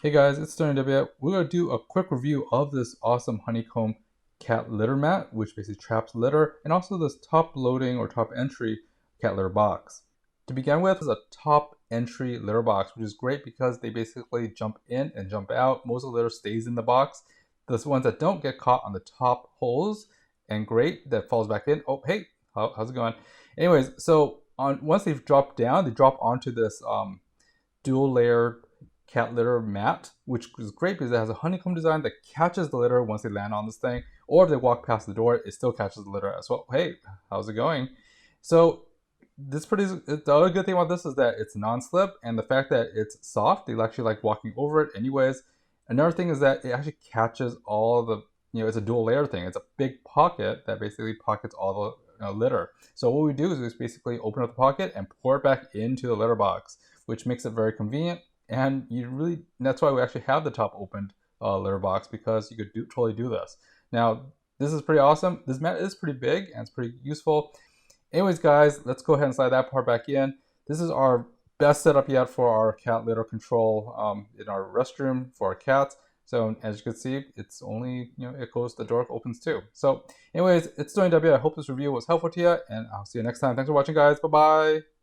Hey guys, it's SterlingW. We're going to do a quick review of this awesome honeycomb cat litter mat, which basically traps litter, and also this top loading or top entry cat litter box. To begin with, is a top entry litter box, which is great because they basically jump in and jump out. Most of the litter stays in the box. The ones that don't get caught on the top holes, and great, that falls back in. Oh, hey, how's it going? Anyways, so once they've dropped down, they drop onto this dual layer cat litter mat, which is great because it has a honeycomb design that catches the litter once they land on this thing, or if they walk past the door, it still catches the litter as well. Hey, how's it going? So the other good thing about this is that it's non-slip, and the fact that it's soft, they actually like walking over it anyways. Another thing is that it actually catches all the, it's a dual layer thing. It's a big pocket that basically pockets all the litter. So what we do is we basically open up the pocket and pour it back into the litter box, which makes it very convenient. And that's why we actually have the top opened litter box, because you could totally do this. Now, this is pretty awesome. This mat is pretty big and it's pretty useful. Anyways, guys, let's go ahead and slide that part back in. This is our best setup yet for our cat litter control in our restroom for our cats. So as you can see, it's only, the door opens too. So anyways, it's SterlingW. I hope this review was helpful to you, and I'll see you next time. Thanks for watching, guys. Bye-bye.